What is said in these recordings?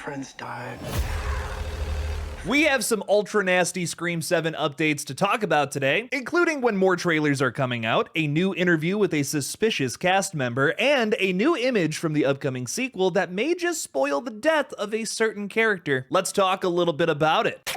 friends died. We have some ultra nasty Scream 7 updates to talk about today, including when more trailers are coming out, a new interview with a suspicious cast member, and a new image from the upcoming sequel that may just spoil the death of a certain character. Let's talk a little bit about it.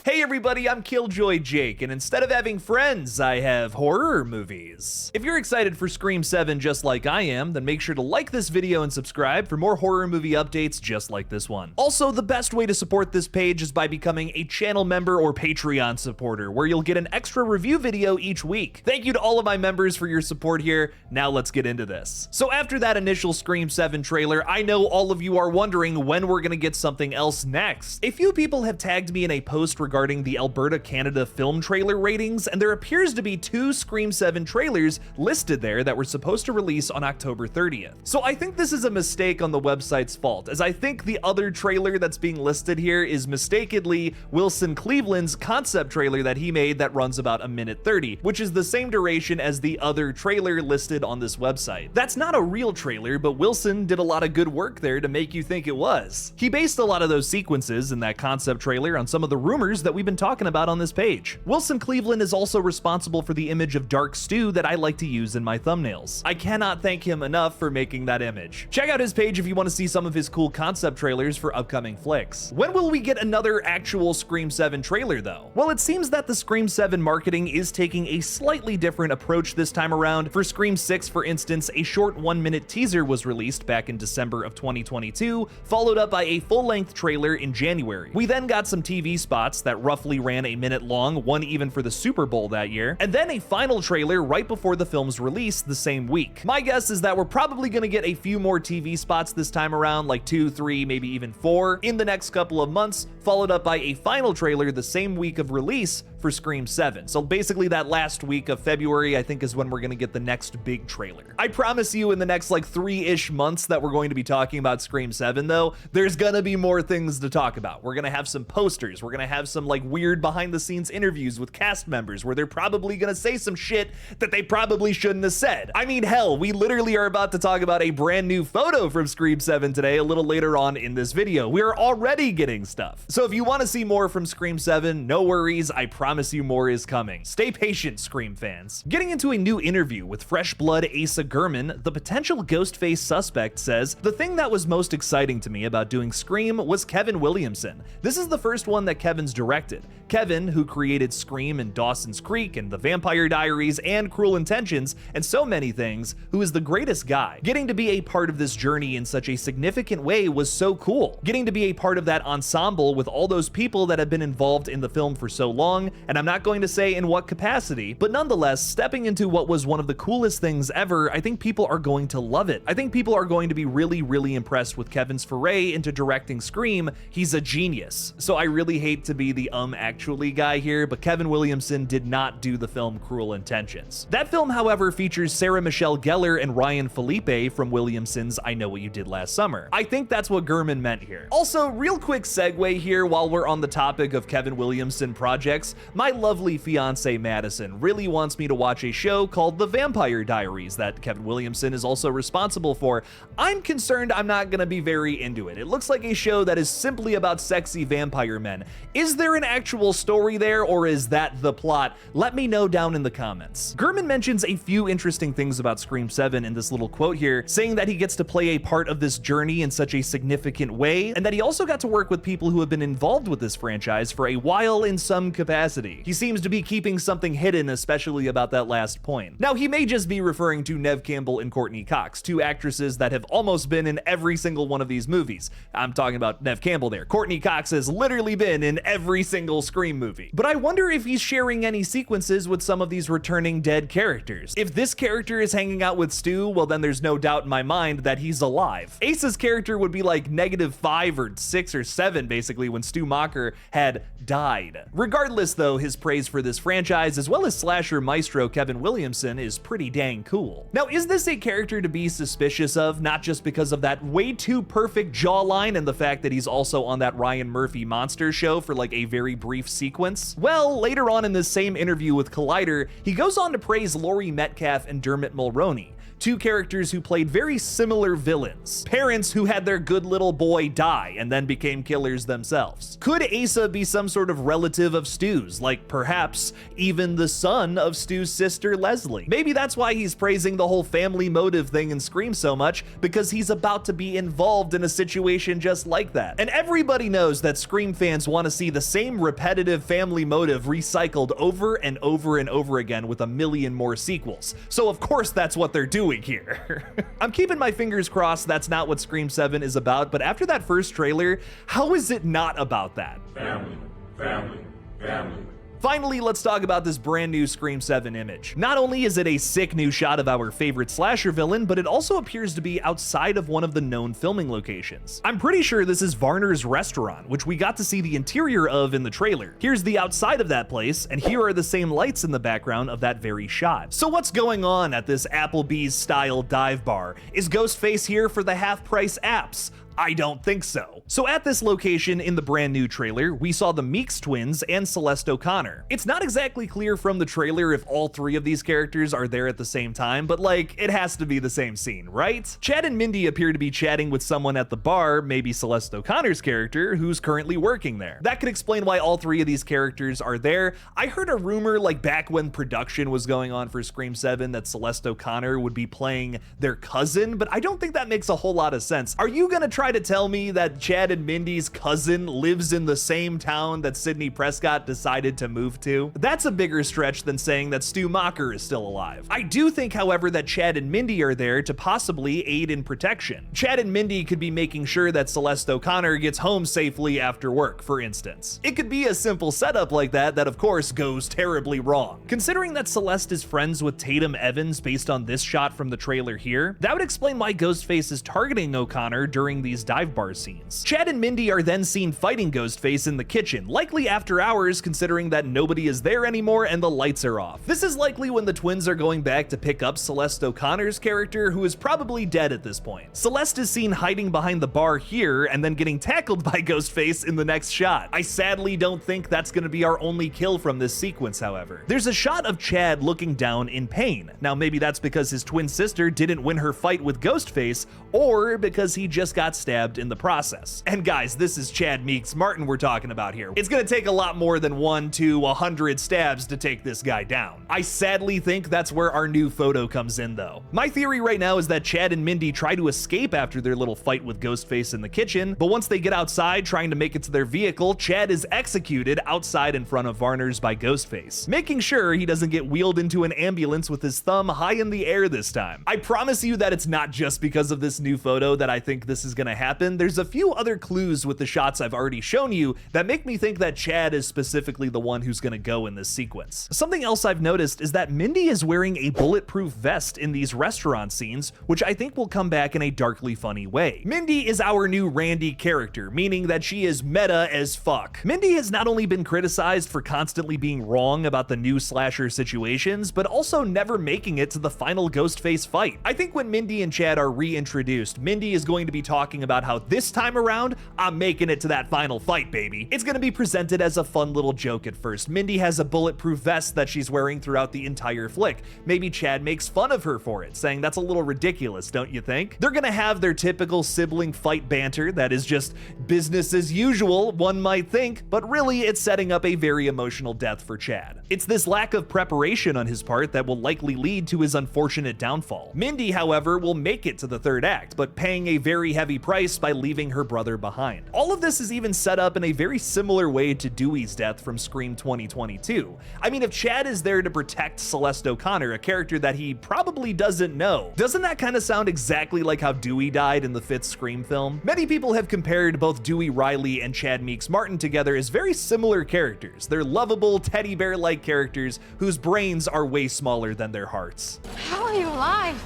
Hey everybody, I'm Killjoy Jake, and instead of having friends, I have horror movies. If you're excited for Scream 7 just like I am, then make sure to like this video and subscribe for more horror movie updates just like this one. Also, the best way to support this page is by becoming a channel member or Patreon supporter, where you'll get an extra review video each week. Thank you to all of my members for your support here. Now let's get into this. So after that initial Scream 7 trailer, I know all of you are wondering when we're gonna get something else next. A few people have tagged me in a post regarding the Alberta, Canada film trailer ratings, and there appears to be 2 Scream 7 trailers listed there that were supposed to release on October 30th. So I think this is a mistake on the website's fault, as I think the other trailer that's being listed here is mistakenly Wilson Cleveland's concept trailer that he made that runs about 1:30, which is the same duration as the other trailer listed on this website. That's not a real trailer, but Wilson did a lot of good work there to make you think it was. He based a lot of those sequences in that concept trailer on some of the rumors that we've been talking about on this page. Wilson Cleveland is also responsible for the image of Dark Stew that I like to use in my thumbnails. I cannot thank him enough for making that image. Check out his page if you want to see some of his cool concept trailers for upcoming flicks. When will we get another actual Scream 7 trailer though? Well, it seems that the Scream 7 marketing is taking a slightly different approach this time around. For Scream 6, for instance, a short 1-minute teaser was released back in December of 2022, followed up by a full-length trailer in January. We then got some TV spots that roughly ran a minute long, one even for the Super Bowl that year, and then a final trailer right before the film's release the same week. My guess is that we're probably gonna get a few more TV spots this time around, like 2, 3, maybe even 4, in the next couple of months, followed up by a final trailer the same week of release for Scream 7. So basically that last week of February, I think, is when we're gonna get the next big trailer. I promise you in the next like 3-ish months that we're going to be talking about Scream 7 though, there's gonna be more things to talk about. We're gonna have some posters, we're gonna have some like weird behind the scenes interviews with cast members where they're probably gonna say some shit that they probably shouldn't have said. I mean, hell, we literally are about to talk about a brand new photo from Scream 7 today a little later on in this video. We're already getting stuff. So if you want to see more from Scream 7, no worries, I promise you more is coming. Stay patient, Scream fans. Getting into a new interview with Fresh Blood Asa Germann, the potential Ghostface suspect says, "The thing that was most exciting to me about doing Scream was Kevin Williamson. This is the first one that Kevin's directed. Kevin, who created Scream and Dawson's Creek and The Vampire Diaries and Cruel Intentions and so many things, who is the greatest guy. Getting to be a part of this journey in such a significant way was so cool. Getting to be a part of that ensemble with all those people that have been involved in the film for so long, and I'm not going to say in what capacity, but nonetheless, stepping into what was one of the coolest things ever, I think people are going to love it. I think people are going to be really, really impressed with Kevin's foray into directing Scream. He's a genius." So I really hate to be the actually guy here, but Kevin Williamson did not do the film Cruel Intentions. That film, however, features Sarah Michelle Gellar and Ryan Felipe from Williamson's I Know What You Did Last Summer. I think that's what Germann meant here. Also, real quick segue here while we're on the topic of Kevin Williamson projects, my lovely fiance Madison really wants me to watch a show called The Vampire Diaries that Kevin Williamson is also responsible for. I'm concerned I'm not gonna be very into it. It looks like a show that is simply about sexy vampire men. Is there an actual story there, or is that the plot? Let me know down in the comments. Germann mentions a few interesting things about Scream 7 in this little quote here, saying that he gets to play a part of this journey in such a significant way, and that he also got to work with people who have been involved with this franchise for a while in some capacity. He seems to be keeping something hidden, especially about that last point. Now, he may just be referring to Neve Campbell and Courtney Cox, 2 actresses that have almost been in every single one of these movies. I'm talking about Neve Campbell there. Courtney Cox has literally been in every single Scream movie. But I wonder if he's sharing any sequences with some of these returning dead characters. If this character is hanging out with Stu, well then there's no doubt in my mind that he's alive. Ace's character would be like -5 or 6 or 7 basically when Stu Macher had died. Regardless though, his praise for this franchise as well as slasher maestro Kevin Williamson is pretty dang cool. Now, is this a character to be suspicious of, not just because of that way too perfect jawline and the fact that he's also on that Ryan Murphy monster show for like a very brief sequence? Well, later on in this same interview with Collider, he goes on to praise Laurie Metcalf and Dermot Mulroney. two characters who played very similar villains, parents who had their good little boy die and then became killers themselves. Could Asa be some sort of relative of Stu's, like perhaps even the son of Stu's sister Leslie? Maybe that's why he's praising the whole family motive thing in Scream so much, because he's about to be involved in a situation just like that. And everybody knows that Scream fans want to see the same repetitive family motive recycled over and over and over again with a million more sequels. So of course that's what they're doing here. I'm keeping my fingers crossed that's not what Scream 7 is about, but after that first trailer, how is it not about that? Family, family, family. Finally, let's talk about this brand new Scream 7 image. Not only is it a sick new shot of our favorite slasher villain, but it also appears to be outside of one of the known filming locations. I'm pretty sure this is Varner's restaurant, which we got to see the interior of in the trailer. Here's the outside of that place, and here are the same lights in the background of that very shot. So what's going on at this Applebee's style dive bar? Is Ghostface here for the half-price apps? I don't think so. So at this location in the brand new trailer, we saw the Meeks twins and Celeste O'Connor. It's not exactly clear from the trailer if all three of these characters are there at the same time, but like, it has to be the same scene, right? Chad and Mindy appear to be chatting with someone at the bar, maybe Celeste O'Connor's character, who's currently working there. That could explain why all three of these characters are there. I heard a rumor like back when production was going on for Scream 7 that Celeste O'Connor would be playing their cousin, but I don't think that makes a whole lot of sense. Are you gonna try to tell me that Chad and Mindy's cousin lives in the same town that Sidney Prescott decided to move to? That's a bigger stretch than saying that Stu Macher is still alive. I do think, however, that Chad and Mindy are there to possibly aid in protection. Chad and Mindy could be making sure that Celeste O'Connor gets home safely after work, for instance. It could be a simple setup like that of course goes terribly wrong. Considering that Celeste is friends with Tatum Evans based on this shot from the trailer here, that would explain why Ghostface is targeting O'Connor during these dive bar scenes. Chad and Mindy are then seen fighting Ghostface in the kitchen, likely after hours considering that nobody is there anymore and the lights are off. This is likely when the twins are going back to pick up Celeste O'Connor's character, who is probably dead at this point. Celeste is seen hiding behind the bar here and then getting tackled by Ghostface in the next shot. I sadly don't think that's going to be our only kill from this sequence, however. There's a shot of Chad looking down in pain. Now maybe that's because his twin sister didn't win her fight with Ghostface, or because he just got stabbed in the process. And guys, this is Chad Meeks Martin we're talking about here. It's gonna take a lot more than 1 to 100 stabs to take this guy down. I sadly think that's where our new photo comes in though. My theory right now is that Chad and Mindy try to escape after their little fight with Ghostface in the kitchen, but once they get outside trying to make it to their vehicle, Chad is executed outside in front of Varner's by Ghostface, making sure he doesn't get wheeled into an ambulance with his thumb high in the air this time. I promise you that it's not just because of this new photo that I think this is gonna happen. There's a few other clues with the shots I've already shown you that make me think that Chad is specifically the one who's gonna go in this sequence. Something else I've noticed is that Mindy is wearing a bulletproof vest in these restaurant scenes, which I think will come back in a darkly funny way. Mindy is our new Randy character, meaning that she is meta as fuck. Mindy has not only been criticized for constantly being wrong about the new slasher situations, but also never making it to the final Ghostface fight. I think when Mindy and Chad are reintroduced, Mindy is going to be talking about how this time around, I'm making it to that final fight, baby. It's gonna be presented as a fun little joke at first. Mindy has a bulletproof vest that she's wearing throughout the entire flick. Maybe Chad makes fun of her for it, saying that's a little ridiculous, don't you think? They're gonna have their typical sibling fight banter that is just business as usual, one might think, but really it's setting up a very emotional death for Chad. It's this lack of preparation on his part that will likely lead to his unfortunate downfall. Mindy, however, will make it to the third act, but paying a very heavy price by leaving her brother behind. All of this is even set up in a very similar way to Dewey's death from Scream 2022. I mean, if Chad is there to protect Celeste O'Connor, a character that he probably doesn't know, doesn't that kind of sound exactly like how Dewey died in the 5th Scream film? Many people have compared both Dewey Riley and Chad Meeks Martin together as very similar characters. They're lovable, teddy bear-like characters whose brains are way smaller than their hearts. How are you alive?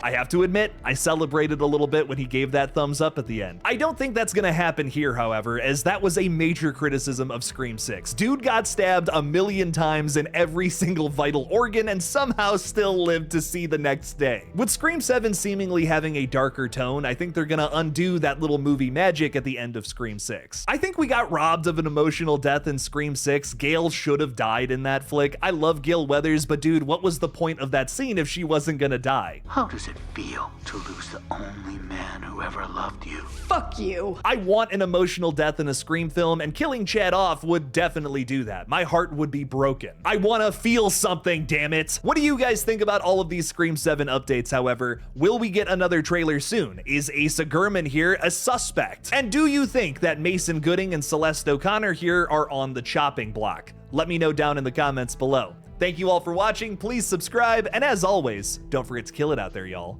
I have to admit, I celebrated a little bit when he gave that thumbs up at the end. I don't think that's gonna happen here, however, as that was a major criticism of Scream 6. Dude got stabbed a million times in every single vital organ and somehow still lived to see the next day. With Scream 7 seemingly having a darker tone, I think they're gonna undo that little movie magic at the end of Scream 6. I think we got robbed of an emotional death in Scream 6. Gail should have died in that flick. I love Gail Weathers, but dude, what was the point of that scene if she wasn't gonna die? How does it feel to lose the only man who ever loved you? Fuck you. I want an emotional death in a Scream film, and killing Chad off would definitely do that. My heart would be broken. I wanna feel something, damn it. What do you guys think about all of these Scream 7 updates, however? Will we get another trailer soon? Is Asa GERMANN here a suspect? And do you think that Mason Gooding and Celeste O'Connor here are on the chopping block? Let me know down in the comments below. Thank you all for watching, please subscribe, and as always, don't forget to kill it out there, y'all.